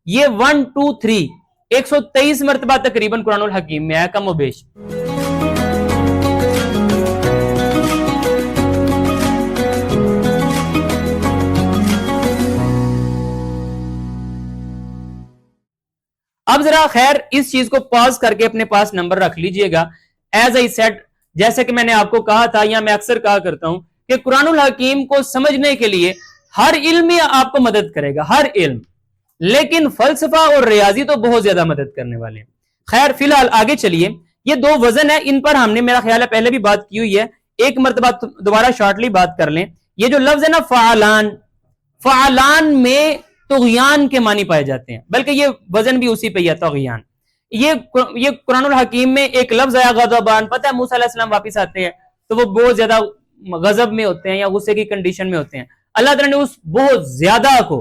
یہ 1 2 3 123 مرتبہ تقریباً قرآن الحکیم میں ہے کم و بیش. اب ذرا خیر اس چیز کو پاز کر کے اپنے پاس نمبر رکھ لیجئے گا. ایز آئی سیڈ، جیسے کہ میں نے آپ کو کہا تھا یا میں اکثر کہا کرتا ہوں کہ قرآن الحکیم کو سمجھنے کے لیے ہر علم آپ کو مدد کرے گا، ہر علم، لیکن فلسفہ اور ریاضی تو بہت زیادہ مدد کرنے والے ہیں. خیر فی الحال آگے چلیے. یہ دو وزن ہے، ان پر ہم نے میرا خیال ہے پہلے بھی بات کی ہوئی ہے، ایک مرتبہ دوبارہ شارٹلی بات کر لیں. یہ جو لفظ ہے نا فعلان، فعلان میں طغیان کے معنی پائے جاتے ہیں، بلکہ یہ وزن بھی اسی پہ ہی ہے طغیان. یہ قرآن الحکیم میں ایک لفظ آیا غضبان. پتہ ہے موسیٰ علیہ السلام واپس آتے ہیں تو وہ بہت زیادہ غضب میں ہوتے ہیں یا غصے کی کنڈیشن میں ہوتے ہیں. اللہ تعالیٰ نے اس بہت زیادہ کو،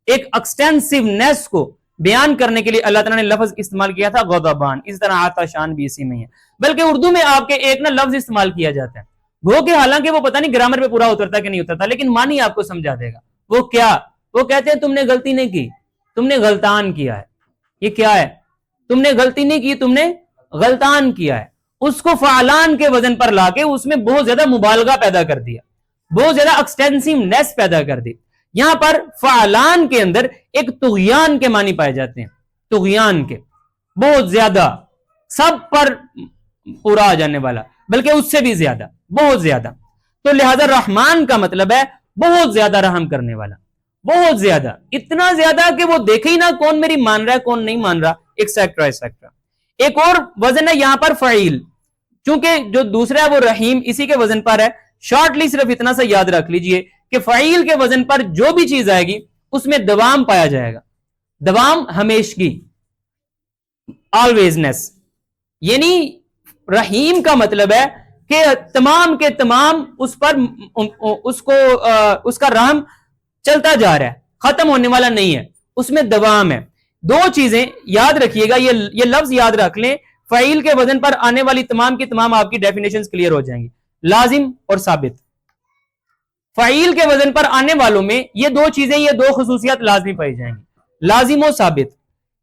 ایک ایکسٹینسونیس کو بیان کرنے کے لیے اللہ تعالیٰ نے لفظ استعمال کیا تھا غضبان. اس طرح آتشان بھی اسی میں ہے، بلکہ اردو میں آپ کے ایک نا لفظ استعمال کیا جاتا ہے، وہ کہ حالانکہ وہ پتہ نہیں گرامر پہ پورا اترتا کہ نہیں اترتا، لیکن معنی آپ کو سمجھا دے گا. وہ کیا؟ وہ کہتے ہیں تم نے غلطی نہیں کی، تم نے غلطان کیا ہے. یہ کیا ہے؟ تم نے غلطی نہیں کی، تم نے غلطان کیا ہے. اس کو فعلان کے وزن پر لا کے اس میں بہت زیادہ مبالغہ پیدا کر دیا، بہت زیادہ ایکسٹینسونیس پیدا کر دی. یہاں پر فعلان کے اندر ایک طغیان کے معنی پائے جاتے ہیں، طغیان کے، بہت زیادہ، سب پر پورا آ جانے والا، بلکہ اس سے بھی زیادہ، بہت زیادہ. تو لہذا رحمان کا مطلب ہے بہت زیادہ رحم کرنے والا، بہت زیادہ، اتنا زیادہ کہ وہ دیکھے ہی نہ کون میری مان رہا ہے کون نہیں مان رہا، ایکسیکٹرا ایکسیکٹرا. ایک اور وزن ہے یہاں پر فعیل، چونکہ جو دوسرا ہے وہ رحیم اسی کے وزن پر ہے. شارٹلی صرف اتنا سا یاد رکھ لیجئے کہ فعیل کے وزن پر جو بھی چیز آئے گی اس میں دوام پایا جائے گا، دوام، ہمیشگی، آلویزنس. یعنی رحیم کا مطلب ہے کہ تمام کے تمام اس پر اس کا رحم چلتا جا رہا ہے، ختم ہونے والا نہیں ہے، اس میں دوام ہے. دو چیزیں یاد رکھیے گا، یہ لفظ یاد رکھ لیں. فعیل کے وزن پر آنے والی تمام کی تمام آپ کی ڈیفینیشنز کلیئر ہو جائیں گی، لازم اور ثابت. فعیل کے وزن پر آنے والوں میں یہ دو چیزیں، یہ دو خصوصیات لازمی پائی جائیں گی، لازم و ثابت.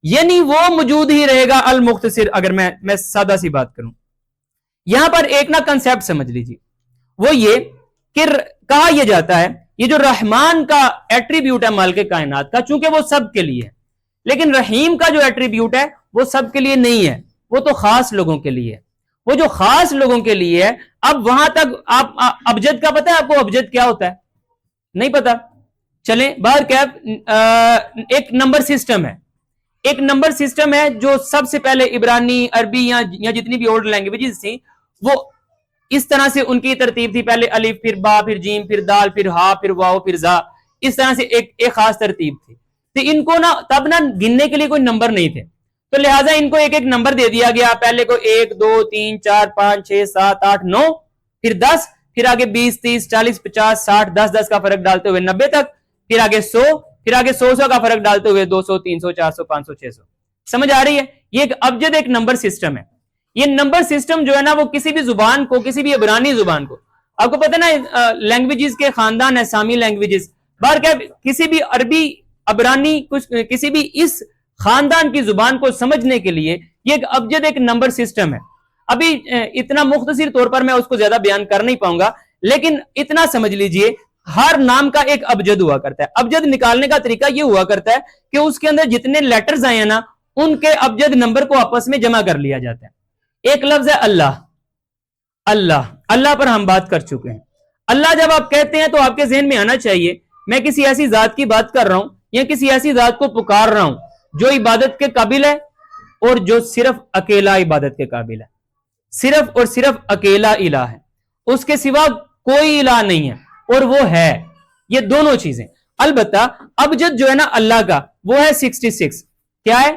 یعنی وہ موجود ہی رہے گا المختصر. اگر میں سادہ سی بات کروں، یہاں پر ایک نا کنسیپٹ سمجھ لیجیے، وہ یہ کہ کہا یہ جاتا ہے یہ جو رحمان کا ایٹریبیوٹ ہے مالک کائنات کا، چونکہ وہ سب کے لیے ہے، لیکن رحیم کا جو ایٹریبیوٹ ہے وہ سب کے لیے نہیں ہے، وہ تو خاص لوگوں کے لیے ہے. وہ جو خاص لوگوں کے لیے ہے، اب وہاں تک آپ ابجد کا پتہ ہے آپ کو؟ ابجد کیا ہوتا ہے نہیں پتا؟ چلیں باہر کیا، ایک نمبر سسٹم ہے، ایک نمبر سسٹم ہے جو سب سے پہلے عبرانی، عربی یا جتنی بھی اولڈ لینگویجز تھیں وہ اس طرح سے ان کی ترتیب تھی، پہلے الف، پھر با، پھر جیم، پھر دال، پھر ہا، پھر واو، پھر زا، اس طرح سے ایک خاص ترتیب تھی. تو ان کو نا تب نا گننے کے لیے کوئی نمبر نہیں تھے، تو لہٰذا ان کو ایک ایک نمبر دے دیا گیا. پہلے کو 1 2 3 4 5 6 7 8 9، پھر 10، پھر آگے 20 30 40 50 60، 10 10 کا فرق ڈالتے ہوئے 90 تک، پھر آگے 100، پھر آگے 100 کا فرق ڈالتے ہوئے 200 300 400 500 600. سمجھ آ رہی ہے؟ یہ ایک ابجد ایک نمبر سسٹم ہے. یہ نمبر سسٹم جو ہے نا وہ کسی بھی زبان کو، کسی بھی عبرانی زبان کو، آپ کو پتہ نا لینگویجز کے خاندان ہے، سامی لینگویجز، باہر کیا کسی بھی عربی، عبرانی، کسی بھی اس خاندان کی زبان کو سمجھنے کے لیے یہ ایک ابجد ایک نمبر سسٹم ہے. ابھی اتنا مختصر طور پر میں اس کو زیادہ بیان کر نہیں پاؤں گا، لیکن اتنا سمجھ لیجئے ہر نام کا ایک ابجد ہوا کرتا ہے. ابجد نکالنے کا طریقہ یہ ہوا کرتا ہے کہ اس کے اندر جتنے لیٹرز آئے ہیں نا ان کے ابجد نمبر کو آپس میں جمع کر لیا جاتا ہے. ایک لفظ ہے اللہ. اللہ، اللہ پر ہم بات کر چکے ہیں. اللہ جب آپ کہتے ہیں تو آپ کے ذہن میں آنا چاہیے میں کسی ایسی ذات کی بات کر رہا ہوں یا کسی ایسی ذات کو پکار رہا ہوں جو عبادت کے قابل ہے اور جو صرف اکیلا عبادت کے قابل ہے، صرف اور صرف اکیلا الہ ہے، اس کے سوا کوئی الہ نہیں ہے، اور وہ ہے. یہ دونوں چیزیں. البتہ ابجد جو ہے نا اللہ کا وہ ہے 66. کیا ہے؟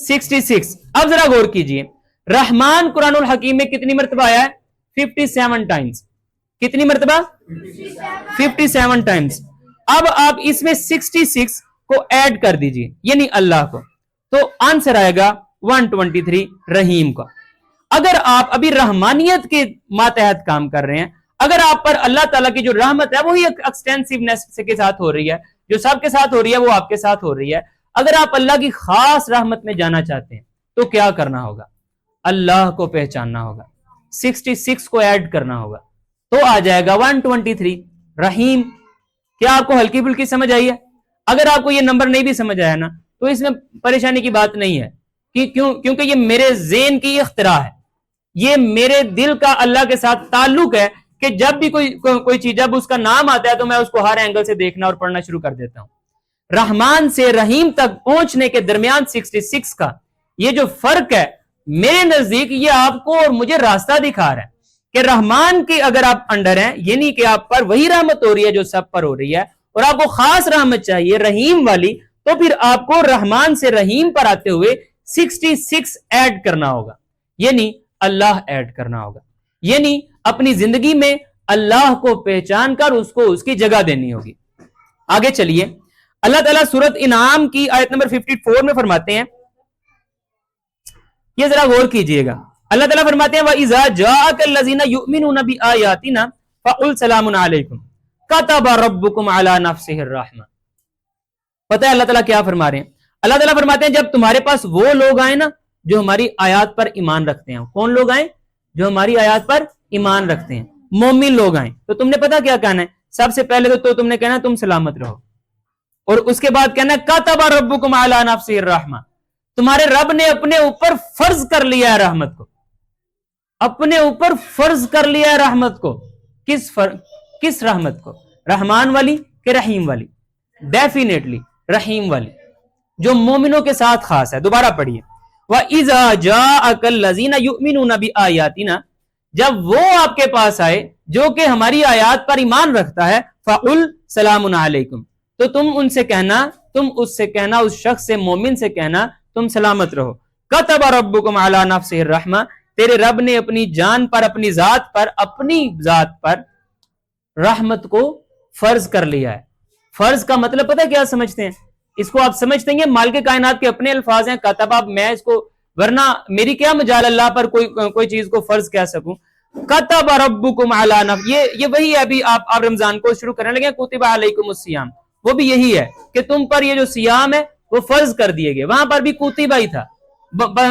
66. اب ذرا غور کیجئے، رحمان قرآن الحکیم میں کتنی مرتبہ آیا ہے؟ 57 ٹائمز. کتنی مرتبہ؟ 57 ٹائمز. اب آپ اس میں 66 کو ایڈ کر دیجئے، یعنی اللہ کو، تو آنسر آئے گا 123 رحیم کا. اگر آپ ابھی رحمانیت کے ماتحت کام کر رہے ہیں، اگر آپ پر اللہ تعالیٰ کی جو رحمت ہے وہی ایکسٹینسونیس کے ساتھ ہو رہی ہے، جو سب کے ساتھ ہو رہی ہے وہ آپ کے ساتھ ہو رہی ہے، اگر آپ اللہ کی خاص رحمت میں جانا چاہتے ہیں تو کیا کرنا ہوگا؟ اللہ کو پہچاننا ہوگا، 66 کو ایڈ کرنا ہوگا تو آ جائے گا 123 رحیم۔ کیا آپ کو ہلکی پھلکی سمجھ آئی ہے؟ اگر آپ کو یہ نمبر نہیں بھی سمجھ آیا نا تو اس میں پریشانی کی بات نہیں ہے، کیونکہ یہ میرے ذہن کی اختراع ہے، یہ میرے دل کا اللہ کے ساتھ تعلق ہے کہ جب بھی کوئی چیز، جب اس کا نام آتا ہے تو میں اس کو ہر اینگل سے دیکھنا اور پڑھنا شروع کر دیتا ہوں۔ رحمان سے رحیم تک پہنچنے کے درمیان 66 کا یہ جو فرق ہے، میرے نزدیک یہ آپ کو اور مجھے راستہ دکھا رہا ہے کہ رحمان کی اگر آپ انڈر ہیں، یعنی کہ آپ پر وہی رحمت ہو رہی ہے جو سب پر ہو رہی ہے، اور آپ کو خاص رحمت چاہیے رحیم والی، تو پھر آپ کو رحمان سے رحیم پر آتے ہوئے 66 ایڈ کرنا ہوگا، یعنی اللہ ایڈ کرنا ہوگا، یعنی اپنی زندگی میں اللہ کو پہچان کر اس کو اس کی جگہ دینی ہوگی۔ آگے چلیے، اللہ تعالیٰ سورۃ انعام کی آیت نمبر 54 میں فرماتے ہیں، یہ ذرا غور کیجئے گا، اللہ تعالیٰ فرماتے ہیں وَإِذَا جَاءَكَ الَّذِينَ يُؤْمِنُونَ بِآيَاتِنَا فَقُلْ سَلَامٌ عَلَيْكُمْ كَتَبَ رَبُّكُمْ عَلَى نَفْسِهِ الرَّحْمَةَ۔ پتہ ہے اللہ تعالیٰ کیا فرما رہے ہیں؟ اللہ تعالیٰ فرماتے ہیں جب تمہارے پاس وہ لوگ آئے نا جو ہماری آیات پر ایمان رکھتے ہیں، کون لوگ آئیں؟ جو ہماری آیات پر ایمان رکھتے ہیں، مومن لوگ آئیں، تو تم نے پتا کیا کہنا ہے؟ سب سے پہلے تو تم نے کہنا تم سلامت رہو، اور اس کے بعد کہنا کتب ربکم علی نفسہ الرحمہ، تمہارے رب نے اپنے اوپر فرض کر لیا ہے رحمت کو، اپنے اوپر فرض کر لیا ہے رحمت کو۔ کس رحمت کو؟ رحمان والی کہ رحیم والی؟ ڈیفینیٹلی رحیم والی، جو مومنوں کے ساتھ خاص ہے۔ دوبارہ پڑھیے، وَإِذَا جَاءَكَ الَّذِينَ يُؤْمِنُونَ بِآيَاتِنَا، جب وہ آپ کے پاس آئے جو کہ ہماری آیات پر ایمان رکھتا ہے، فَقُلْ سَلَامٌ عَلَيْكُمْ، تو تم ان سے کہنا، تم اس سے کہنا، اس شخص سے، مومن سے کہنا تم سلامت رہو۔ كَتَبَ رَبُّكُمْ عَلَى نَفْسِهِ الرَّحْمَةَ، تیرے رب نے اپنی جان پر، اپنی ذات پر رحمت کو فرض کر لیا ہے۔ فرض کا مطلب پتہ ہے کیا سمجھتے ہیں؟ اس کو آپ سمجھتے ہیں مالک کائنات کے اپنے الفاظ ہیں، کتب، میں اس کو، ورنہ میری کیا مجال اللہ پر کوئی چیز کو فرض کہہ سکوں۔ کتب ربکم علی نفسہ، یہ وہی ہے، ابھی آپ رمضان کو شروع کرنے لگے، کتب علیکم الصیام، وہ بھی یہی ہے کہ تم پر یہ جو صیام ہے وہ فرض کر دیے گئے، وہاں پر بھی کتب ہی تھا،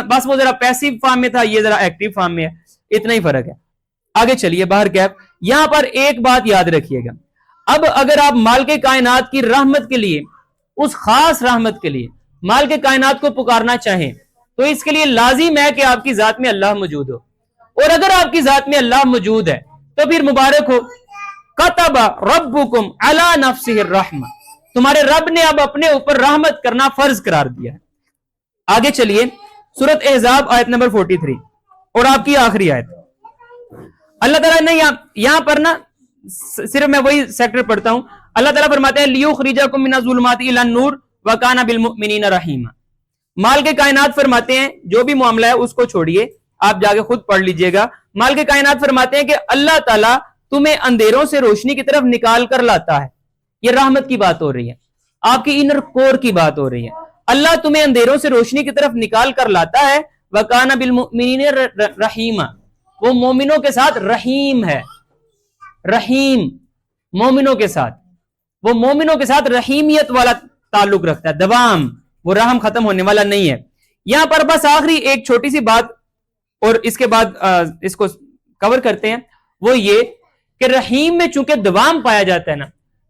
بس وہ ذرا پیسیو فارم میں تھا، یہ ذرا ایکٹیو فارم میں ہے، اتنا ہی فرق ہے۔ آگے چلیے، باہر کیپ، یہاں پر ایک بات یاد رکھیے گا، اب اگر آپ مالک کائنات کی رحمت کے لیے، اس خاص رحمت کے لیے مالک کائنات کو پکارنا چاہیں تو اس کے لیے لازم ہے کہ آپ کی ذات میں اللہ موجود ہو، اور اگر آپ کی ذات میں اللہ موجود ہے تو پھر مبارک ہو، کتب ربکم علی نفسہ الرحمہ، تمہارے رب نے اب اپنے اوپر رحمت کرنا فرض قرار دیا ہے۔ آگے چلیے، سورۃ احزاب آیت نمبر 43 اور آپ کی آخری آیت، اللہ تعالیٰ نے یہاں پر نا، صرف میں وہی سیکٹر پڑھتا ہوں، اللہ تعالیٰ فرماتے ہیں لیخرجکم من الظلمات الی النور وکان بالمؤمنین رحیما۔ مالک کائنات فرماتے ہیں جو بھی معاملہ ہے اس کو چھوڑیے، آپ جا کے خود پڑھ لیجئے گا۔ مالک کائنات فرماتے ہیں کہ اللہ تعالیٰ تمہیں اندھیروں سے روشنی کی طرف نکال کر لاتا ہے، یہ رحمت کی بات ہو رہی ہے، آپ کی انر کور کی بات ہو رہی ہے، اللہ تمہیں اندھیروں سے روشنی کی طرف نکال کر لاتا ہے، وکان بالمؤمنین رحیما، وہ مومنوں کے ساتھ رحیم ہے، رحیم مومنوں کے ساتھ، وہ مومنوں کے ساتھ رحیمیت والا تعلق رکھتا ہے، دوام، وہ رحم ختم ہونے والا نہیں ہے۔ یہاں پر بس آخری ایک چھوٹی سی بات اور اس کے بعد اس کو کور کرتے ہیں، وہ یہ کہ رحیم میں چونکہ دوام پایا جاتا ہے نا،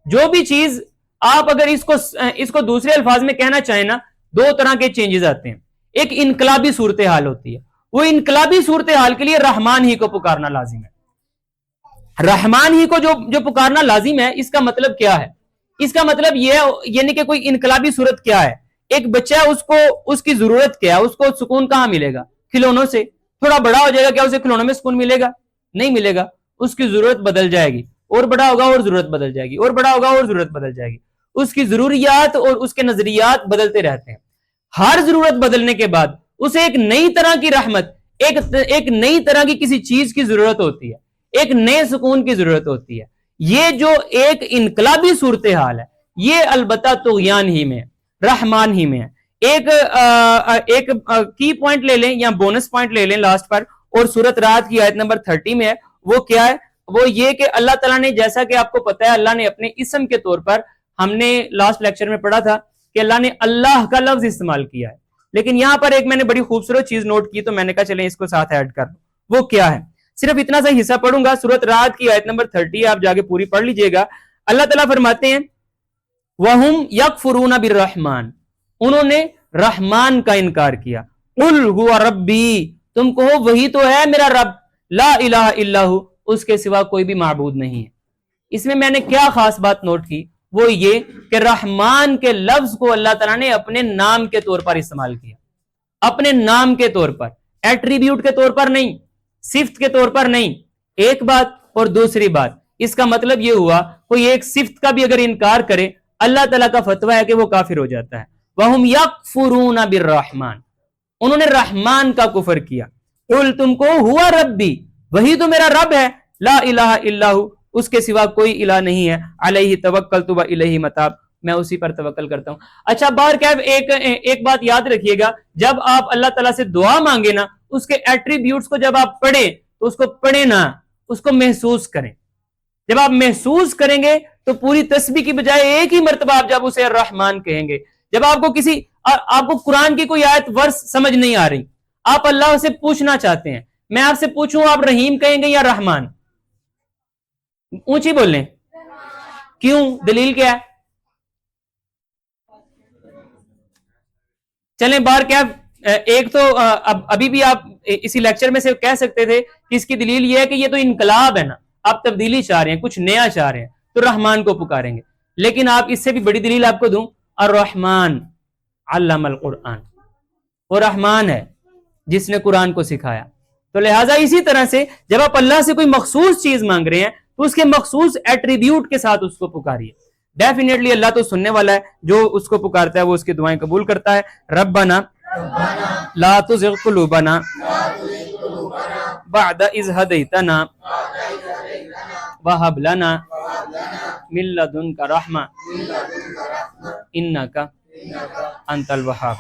جو بھی چیز آپ اگر اس کو دوسرے الفاظ میں کہنا چاہیں نا، دو طرح کے چینجز آتے ہیں، ایک انقلابی صورتحال ہوتی ہے، وہ انقلابی صورتحال کے لیے رحمان ہی کو پکارنا لازم ہے، رحمان ہی کو جو پکارنا لازم ہے، اس کا مطلب کیا ہے؟ اس کا مطلب یہ ہے، یعنی کہ کوئی انقلابی صورت کیا ہے؟ ایک بچہ ہے، اس کی ضرورت کیا ہے؟ اس کو سکون کہاں ملے گا؟ کھلونوں سے۔ تھوڑا بڑا ہو جائے گا، کیا اسے کھلونوں میں سکون ملے گا؟ نہیں ملے گا، اس کی ضرورت بدل جائے گی، اور بڑا ہوگا اور ضرورت بدل جائے گی، اور بڑا ہوگا اور ضرورت بدل جائے گی، اس کی ضروریات اور اس کے نظریات بدلتے رہتے ہیں۔ ہر ضرورت بدلنے کے بعد اسے ایک نئی طرح کی رحمت، ایک نئی طرح کی کسی چیز کی ضرورت ہوتی ہے، ایک نئے سکون کی ضرورت ہوتی ہے۔ یہ جو ایک انقلابی صورتحال ہے، یہ البتہ طغیان ہی میں، رحمان ہی میں ہے۔ ایک کی پوائنٹ لے لیں یا بونس پوائنٹ لے لیں لاسٹ پر، اور سورۃ رعد کی آیت نمبر 30 میں ہے، وہ کیا ہے؟ وہ یہ کہ اللہ تعالیٰ نے، جیسا کہ آپ کو پتا ہے، اللہ نے اپنے اسم کے طور پر، ہم نے لاسٹ لیکچر میں پڑھا تھا کہ اللہ نے اللہ کا لفظ استعمال کیا ہے. لیکن یہاں پر ایک میں نے بڑی خوبصورت چیز نوٹ کی تو میں نے کہا چلیں اس کو ساتھ ایڈ کر دوں. وہ کیا ہے؟ صرف اتنا سا حصہ پڑھوں گا. سورۃ رعد کی آیت نمبر 30 آپ جا کے پوری پڑھ لیجئے گا. اللہ تعالیٰ فرماتے ہیں وَهُمْ يَكْفُرُونَ بِالرَّحْمَانِ، انہوں نے رحمان کا انکار کیا. قُلْ هُوَ رَبِّي، تم کہو وہی تو ہے میرا رب، لا الہ الا ہو، اس کے سوا کوئی بھی معبود نہیں ہے. اس میں نے کیا خاص بات نوٹ کی، وہ یہ کہ رحمان کے لفظ کو اللہ تعالیٰ نے اپنے نام کے طور پر استعمال کیا. اپنے نام کے طور پر، ایٹریبیوٹ کے طور پر نہیں، صفت کے طور پر نہیں. ایک بات. اور دوسری بات، اس کا مطلب یہ ہوا کوئی ایک صفت کا بھی اگر انکار کرے اللہ تعالیٰ کا فتویٰ ہے کہ وہ کافر ہو جاتا ہے. وَهُمْ يَكْفُرُونَ بِالرَّحْمَانِ، انہوں نے رحمان کا کفر کیا. قُلْ، تم کو ہوا ربی، وہی تو میرا رب ہے، لا الہ الا ہو، اس کے سوا کوئی الہ نہیں ہے، علیہ توکلت و الیہ متاب، میں اسی پر توکل کرتا ہوں. اچھا بار کیف ایک بات یاد رکھیے گا، جب آپ اللہ تعالیٰ سے دعا مانگے نا، اس کے ایٹریبیوٹس کو جب آپ پڑھیں تو اس کو پڑھیں نا، اس کو محسوس کریں. جب آپ محسوس کریں گے تو پوری تسبیح کی بجائے ایک ہی مرتبہ آپ جب اسے الرحمن کہیں گے. جب آپ کو قرآن کی کوئی آیت ورس سمجھ نہیں آ رہی، آپ اللہ سے پوچھنا چاہتے ہیں، میں آپ سے پوچھوں آپ رحیم کہیں گے یا رحمان؟ اونچی بولیں. کیوں؟ دلیل کیا ہے؟ چلیں بار کیا ایک تو ابھی بھی آپ اسی لیکچر میں سے کہہ سکتے تھے کہ اس کی دلیل یہ ہے کہ یہ تو انقلاب ہے نا، آپ تبدیلی چاہ رہے ہیں، کچھ نیا چاہ رہے ہیں تو رحمان کو پکاریں گے. لیکن آپ اس سے بھی بڑی دلیل آپ کو دوں، الرحمن علم القرآن، وہ رحمان ہے جس نے قرآن کو سکھایا. تو لہٰذا اسی طرح سے جب آپ اللہ سے کوئی مخصوص چیز مانگ رہے ہیں تو اس کے مخصوص ایٹریبیوٹ کے ساتھ اس کو پکاریے. ڈیفینیٹلی اللہ تو سننے والا ہے، جو اس کو پکارتا ہے وہ اس کی دعائیں قبول کرتا ہے. ربنا لا تزغ قلوبنا بعد اذ ہدیتنا وہب لنا من لدنک رحمہ انک انت الوہاب.